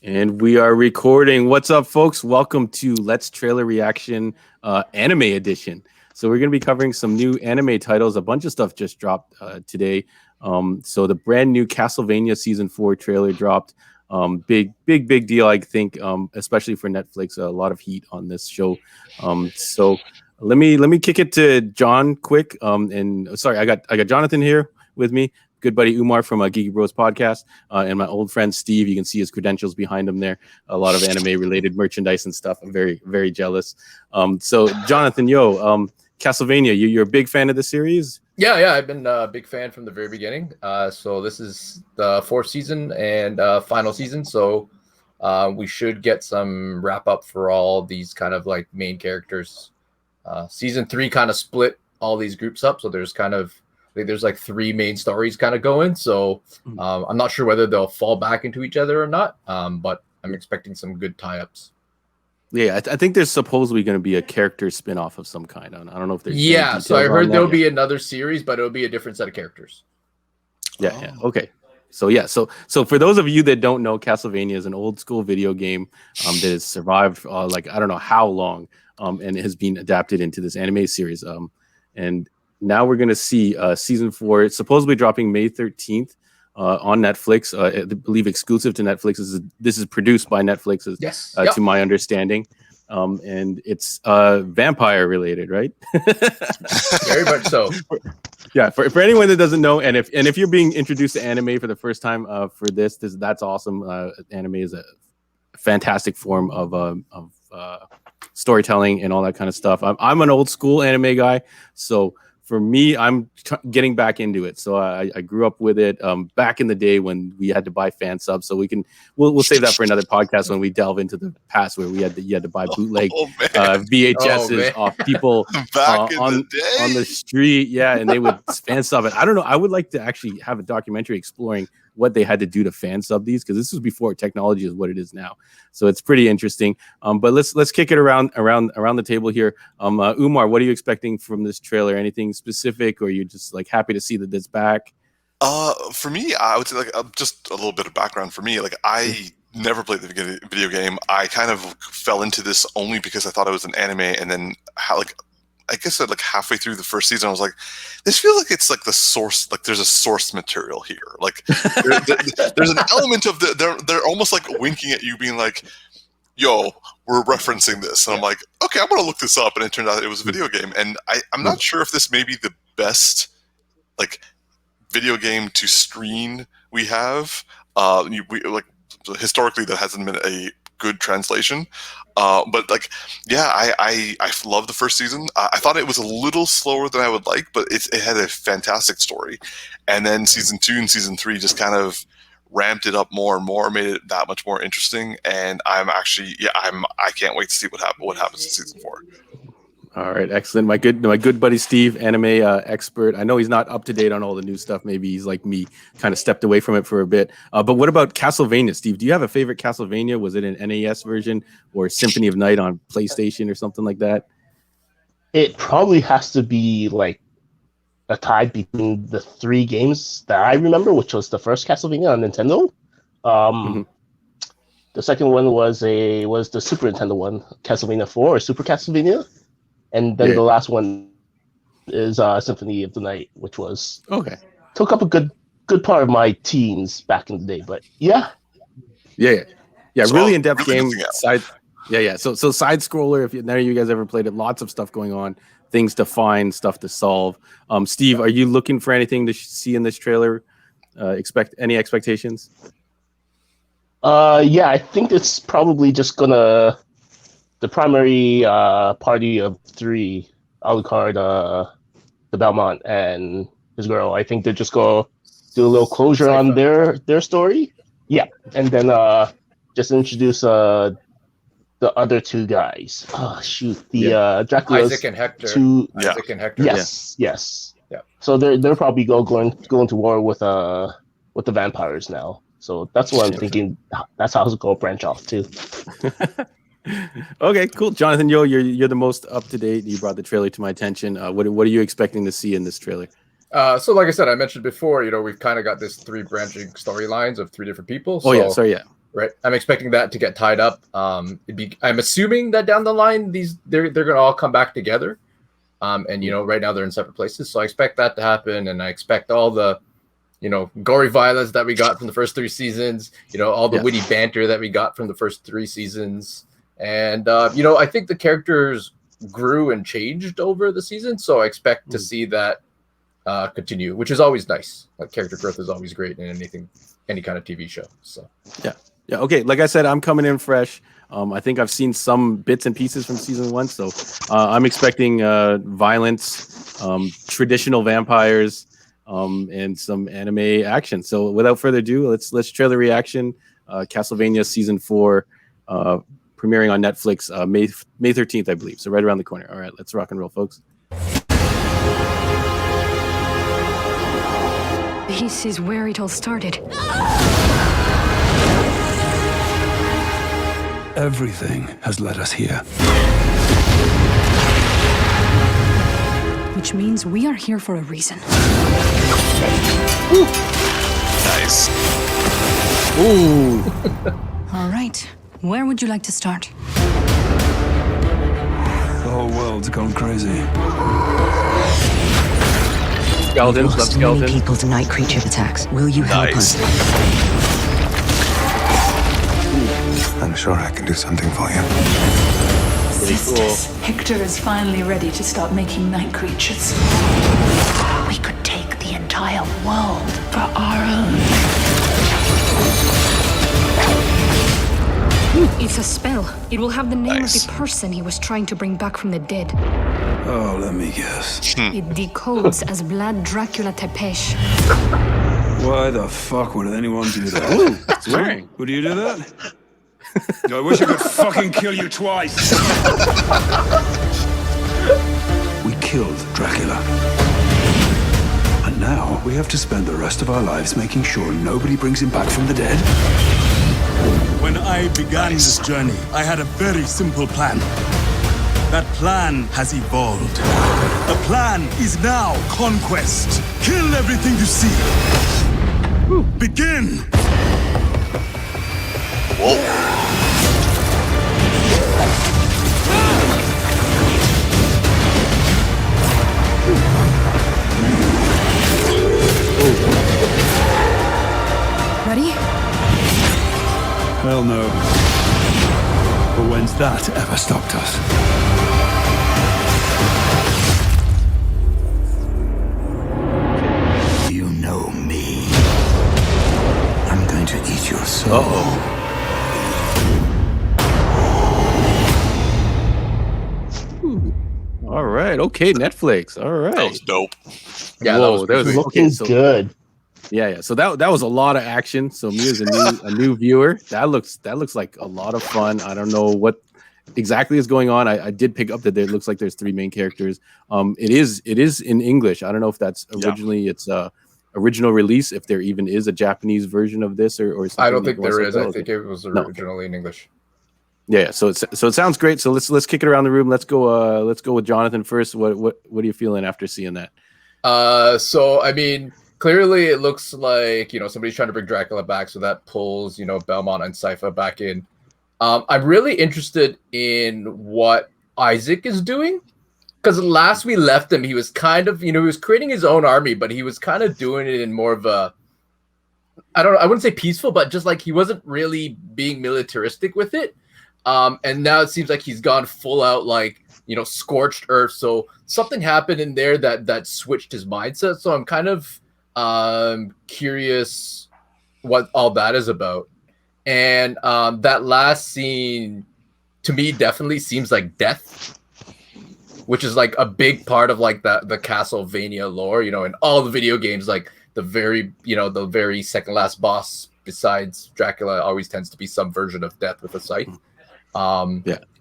And we are recording. What's up, folks? Welcome to Let's Trailer Reaction Anime Edition. So we're going to be covering some new anime titles. A bunch of stuff just dropped today. So the brand new Castlevania Season 4 trailer dropped. Big deal, I think, especially for Netflix. A lot of heat on this show. So let me kick it to John quick. And sorry, I got Jonathan here with me. Good buddy Umar from Geeky Bros podcast, and my old friend Steve. You can see his credentials behind him there. A lot of anime-related merchandise and stuff. I'm very jealous. So Jonathan Yeo, Castlevania, you're a big fan of the series? Yeah, I've been a big fan from the very beginning. So this is the fourth season and final season. So we should get some wrap up for all these kind of like main characters. Season 3 kind of split all these groups up. So there's like 3 main stories kind of going. So I'm not sure whether they'll fall back into each other or not. But I'm expecting some good tie-ups. Yeah, I think there's supposedly going to be a character spin-off of some kind. I don't know if there's so I heard there'll be another series, but it'll be a different set of characters. Yeah. Okay. So for those of you that don't know, Castlevania is an old school video game that has survived like I don't know how long, and it has been adapted into this anime series. And now we're going to see season 4. It's supposedly dropping May 13th on Netflix. I believe exclusive to Netflix. This is produced by Netflix, yes, to my understanding. And it's vampire related, right? Very much so. Yeah, for anyone that doesn't know, and if you're being introduced to anime for the first time for that's awesome. Anime is a fantastic form of storytelling and all that kind of stuff. I'm an old school anime guy, so for me, I'm getting back into it. So I grew up with it back in the day when we had to buy fan subs. So we'll save that for another podcast when we delve into the past where you had to buy bootleg VHSs off people on the street. Yeah, and they would fan sub it. I don't know. I would like to actually have a documentary exploring what they had to do to fan sub these, because this was before technology is what it is now. So it's pretty interesting. But let's kick it around the table here. Umar, what are you expecting from this trailer? Anything specific, or are you just like happy to see that it's back? For me, I would say like just a little bit of background for me. Like I never played the video game. I kind of fell into this only because I thought it was an anime, and then I guess like halfway through the first season, I was like, this feels like it's like the source, like there's a source material here. Like there's an element of they're almost like winking at you being like, yo, we're referencing this. And I'm like, okay, I'm going to look this up. And it turned out it was a video game. And I'm not sure if this may be the best like video game to screen we have. Historically, that hasn't been a good translation. But like, yeah, I love the first season. I thought it was a little slower than I would like, but it had a fantastic story. And then season 2 and season 3 just kind of ramped it up more and more, made it that much more interesting. And I can't wait to see what happens in season 4. All right, excellent. My good buddy Steve, anime expert. I know he's not up to date on all the new stuff. Maybe he's like me, kind of stepped away from it for a bit. But what about Castlevania, Steve? Do you have a favorite Castlevania? Was it an NES version or Symphony of Night on PlayStation or something like that? It probably has to be like a tie between the 3 games that I remember, which was the first Castlevania on Nintendo. The second one was the Super Nintendo one, Castlevania 4 or Super Castlevania. And then the last one is Symphony of the Night, which was took up a good part of my teens back in the day. But yeah, so really in depth game. So side scroller. If none of you guys ever played it, lots of stuff going on, things to find, stuff to solve. Steve, are you looking for anything to see in this trailer? Expect any expectations? I think it's probably just the primary party of 3, Alucard, the Belmont, and his girl. I think they just go do a little closure on their story. Yeah, and then just introduce the other 2 guys. Oh shoot, Dracula, Isaac and Hector. Isaac and Hector. Yes. Yeah. So they're probably going to war with the vampires now. So that's what I'm thinking. That's how it's going to branch off too. Okay, cool. Jonathan Yeo, you're the most up to date. You brought the trailer to my attention. What are you expecting to see in this trailer? So like I said, I mentioned before, we've kind of got this 3 branching storylines of 3 different people. So, Right. I'm expecting that to get tied up. I'm assuming that down the line they're gonna all come back together. And right now they're in separate places. So I expect that to happen, and I expect all the gory violence that we got from the first 3 seasons, all the witty banter that we got from the first 3 seasons. And I think the characters grew and changed over the season. So I expect to see that continue, which is always nice. Like, character growth is always great in any kind of TV show. So yeah. Okay, like I said, I'm coming in fresh. I think I've seen some bits and pieces from season 1, so I'm expecting violence, traditional vampires, and some anime action. So without further ado, let's trailer reaction. Castlevania season 4, premiering on Netflix May 13th, I believe. So right around the corner. All right, let's rock and roll, folks. This is where it all started. Everything has led us here. Which means we are here for a reason. Ooh. Nice. Ooh. All right. Where would you like to start? The whole world's gone crazy. Skeletons, love Many skeletons. people to night creature attacks. Will you help Nice. us? I'm sure I can do something for you. Sisters, Hector is finally ready to start making night creatures. We could take the entire world for our own. It's a spell. It will have the name Nice. of the person he was trying to bring back from the dead. Oh, let me guess. It decodes as Blood Dracula Tepesh. Why the fuck would anyone do that? Swearing. Would you do that? I wish I could fucking kill you twice. We killed Dracula. And now we have to spend the rest of our lives making sure nobody brings him back from the dead. When I began this journey, I had a very simple plan. That plan has evolved. The plan is now conquest. Kill everything you see. Begin! Whoa. Ready? Hell no. But when's that ever stopped us? You know me. I'm going to eat your soul. All right. Okay, Netflix. All right. That was dope. Yeah, Whoa, that was Looking okay, so- good. Yeah. So that was a lot of action. So me as a new viewer, that looks like a lot of fun. I don't know what exactly is going on. I did pick up that it looks like there's 3 main characters. It is in English. I don't know if that's originally it's original release, if there even is a Japanese version of this or something. I don't think there is. I Okay. think it was No. originally in English. Yeah. So it sounds great. So let's kick it around the room. Let's go with Jonathan first. What are you feeling after seeing that? So I mean, clearly it looks like somebody's trying to bring Dracula back, so that pulls Belmont and Sypha back in. I'm really interested in what Isaac is doing, because last we left him, he was kind of he was creating his own army, but he was kind of doing it in more of a I wouldn't say peaceful, but just like he wasn't really being militaristic with it. And now it seems like he's gone full out like scorched earth. So something happened in there that switched his mindset. So I'm kind of curious what all that is about. And that last scene to me definitely seems like death, which is like a big part of like the Castlevania lore, in all the video games, like the very second last boss besides Dracula always tends to be some version of death with a scythe.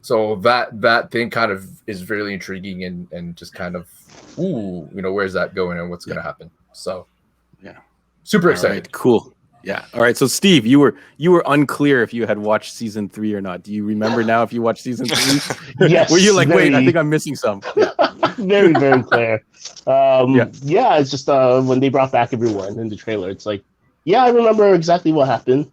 So that thing kind of is really intriguing and just kind of where's that going and what's going to happen. So super excited. Right, cool. Yeah. All right. So Steve, you were unclear if you had watched season 3 or not. Do you remember now if you watched season 3? Yes. Were you like, wait, I very- think I'm missing some? Very, very clear. It's just when they brought back everyone in the trailer, it's like, yeah, I remember exactly what happened.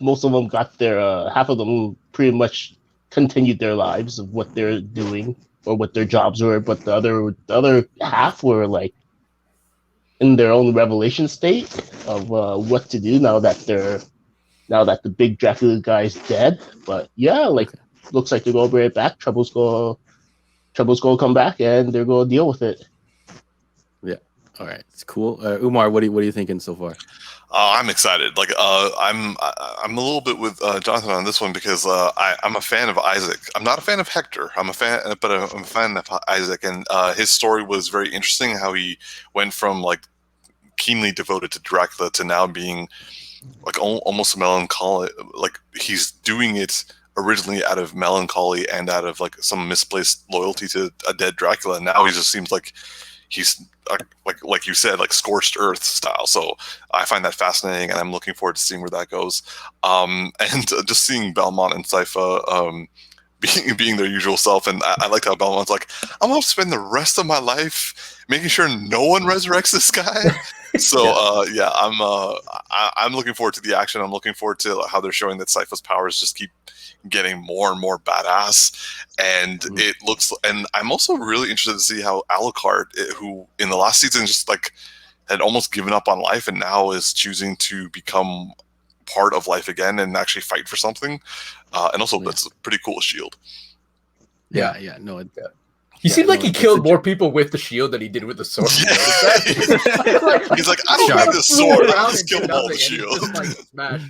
most of them got their half of them pretty much continued their lives of what they're doing or what their jobs were, but the other half were like in their own revelation state of what to do now that the big Dracula guy's dead. But yeah, like looks like they're going to bring it back. Trouble's going to come back, and they're going to deal with it. Yeah. All right. It's cool. Umar, what are you thinking so far? I'm excited. Like, I'm a little bit with Jonathan on this one because I'm a fan of Isaac. I'm not a fan of Hector. I'm a fan of Isaac, and his story was very interesting. How he went from like keenly devoted to Dracula to now being like almost melancholy. Like he's doing it originally out of melancholy and out of like some misplaced loyalty to a dead Dracula. And now he just seems like he's like you said, like scorched earth style. So I find that fascinating, and I'm looking forward to seeing where that goes. And just seeing Belmont and Sypha being their usual self, and I like how Belmont's like, I'm gonna spend the rest of my life making sure no one resurrects this guy. So I'm looking forward to the action. I'm looking forward to how they're showing that Sypha's powers just keep getting more and more badass, and it looks. And I'm also really interested to see how Alucard, who in the last season just like had almost given up on life and now is choosing to become part of life again and actually fight for something. And also that's a pretty cool shield. Yeah. He seemed like he killed more people with the shield than he did with the sword. Yeah. He's like, I don't need the sword. I just kill him all with the shield. Just, like, smash.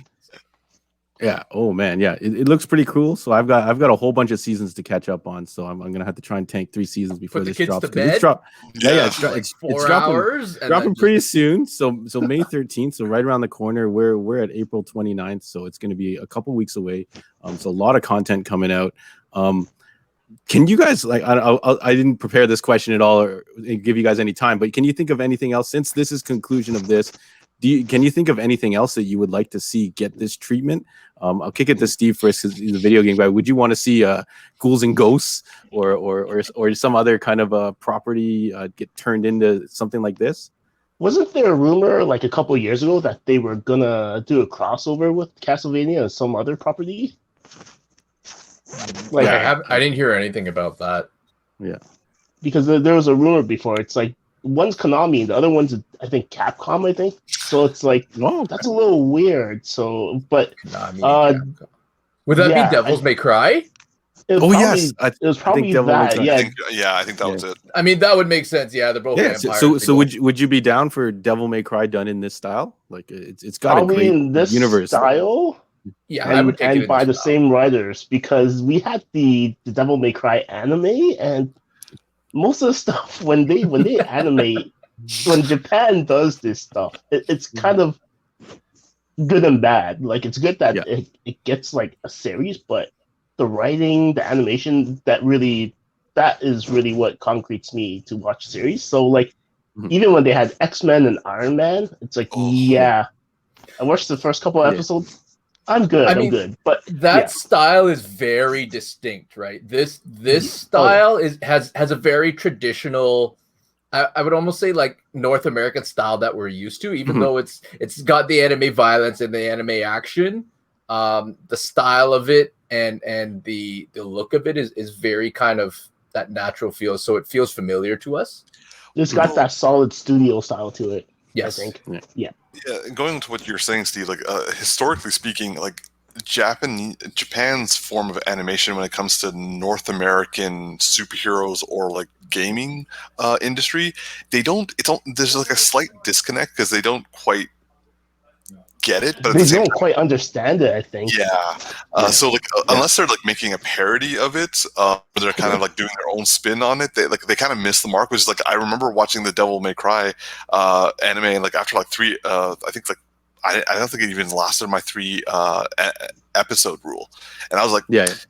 Yeah. Oh man. Yeah. It looks pretty cool. So I've got a whole bunch of seasons to catch up on. So I'm gonna have to try and tank 3 seasons before this drops. It's it's 4 hours. Dropping pretty soon. So May 13th. So right around the corner. We're at April 29th. So it's gonna be a couple weeks away. So a lot of content coming out. Can you guys like? I didn't prepare this question at all or give you guys any time. But can you think of anything else since this is conclusion of this? Can you think of anything else that you would like to see get this treatment? I'll kick it to Steve first because he's a video game guy. Would you want to see ghouls and ghosts or some other kind of property get turned into something like this? Wasn't there a rumor like a couple of years ago that they were gonna do a crossover with Castlevania and some other property? Like I didn't hear anything about that. Yeah, because there was a rumor before. It's like one's Konami, the other one's I think Capcom. I think so. It's like that's a little weird. So, but would that be Devils May Cry? Yes, it was probably that. I think that was it. I mean, that would make sense. Yeah, they're both vampires. So would you be down for Devil May Cry done in this style? Like it's got probably a great in this universe style. Yeah, and by the same writers, because we had the Devil May Cry anime, and most of the stuff when they animate, when Japan does this stuff, it's kind of good and bad. Like it's good that it gets like a series, but the writing, the animation, that is really what concretes me to watch a series. So like even when they had X-Men and Iron Man, it's like I watched the first couple of episodes. I'm good. I'm good. But that style is very distinct, right? This style has a very traditional, I would almost say like North American style that we're used to, even though it's got the anime violence and the anime action. The style of it and the look of it is very kind of that natural feel, so it feels familiar to us. It's got that solid studio style to it. Yes. I think. Yeah, going to what you're saying, Steve, like historically speaking, like Japan's form of animation when it comes to North American superheroes or like gaming industry, there's like a slight disconnect because they don't quite get it, but they don't quite understand it, I think. So like unless they're like making a parody of it, or they're kind of like doing their own spin on it, they kind of miss the mark. Which is like I remember watching the Devil May Cry anime, and like after like 3 I think like I don't think it even lasted my 3 episode rule, and I was like this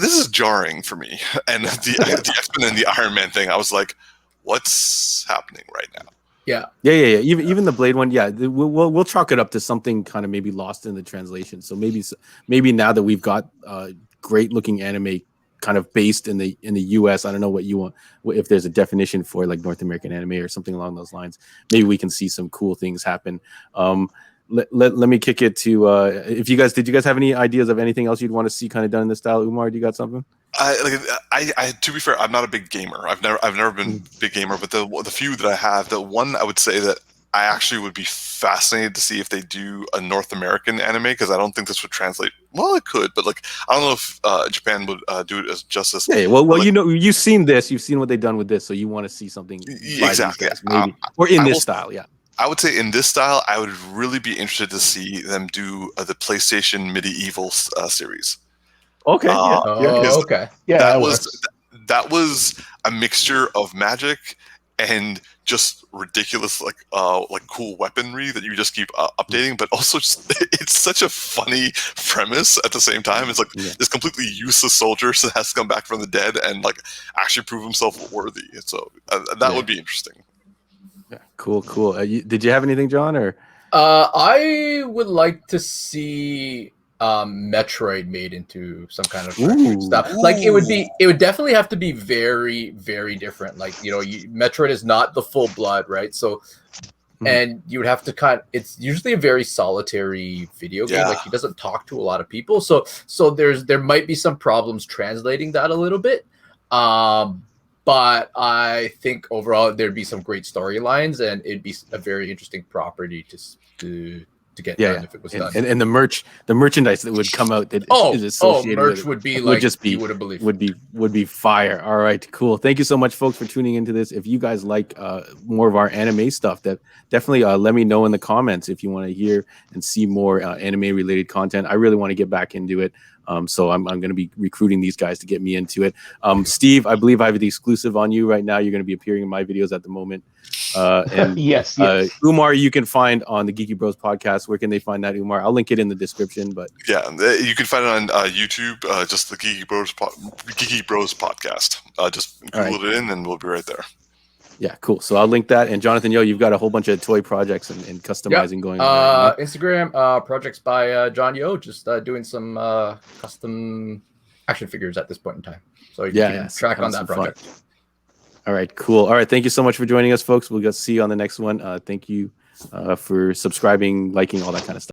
is jarring for me. And the X-Men and the Iron Man thing, I was like, what's happening right now? Yeah. Even the Blade one, we'll chalk it up to something kind of maybe lost in the translation. So maybe now that we've got great looking anime kind of based in the US, I don't know what you want, if there's a definition for like North American anime or something along those lines. Maybe we can see some cool things happen. let me kick it to if you guys did you guys have any ideas of anything else you'd want to see kind of done in this style? Umar, do you got something? I to be fair, I'm not a big gamer. I've never been a big gamer, but the few that I have, the one I would say that I actually would be fascinated to see if they do a North American anime, because I don't think this would translate. Well, it could, but like I don't know if Japan would do it as justice. Yeah, well, like, you know, you've seen this, you've seen what they've done with this, so you want to see something exactly, guys, maybe, or in this style, yeah. I would say in this style, I would really be interested to see them do the PlayStation Medieval series. Okay, okay, Yeah, that was a mixture of magic and just ridiculous like cool weaponry that you just keep updating, but also just it's such a funny premise at the same time. It's like this completely useless soldier that has to come back from the dead and like actually prove himself worthy. So that would be interesting. Yeah, cool. Did you have anything, John? Or I would like to see Metroid made into some kind of stuff. Like it would definitely have to be very, very different. Like, you know, Metroid is not the full blood, right? So and you would have to it's usually a very solitary video game. Like he doesn't talk to a lot of people. So there might be some problems translating that a little bit. But I think overall there'd be some great storylines, and it'd be a very interesting property to get done if it was done. And the merchandise that would come out that is associated merch with it would be like just be you wouldn't believe. would be fire. All right, cool. Thank you so much, folks, for tuning into this. If you guys like more of our anime stuff, that definitely let me know in the comments if you want to hear and see more anime related content. I really want to get back into it. So I'm going to be recruiting these guys to get me into it. Steve, I believe I have the exclusive on you right now. You're going to be appearing in my videos at the moment. And yes. Umar, you can find on the Geeky Bros podcast. Where can they find that, Umar? I'll link it in the description. But yeah, you can find it on YouTube. Just the Geeky Bros podcast. Just Google it in, and we'll be right there. Yeah, cool. So I'll link that. And Jonathan Yeo, you've got a whole bunch of toy projects and customizing going on. Right? Instagram projects by John Yeo, just doing some custom action figures at this point in time. So you can track on that project. Fun. All right, cool. All right, thank you so much for joining us, folks. We'll see you on the next one. Thank you for subscribing, liking, all that kind of stuff.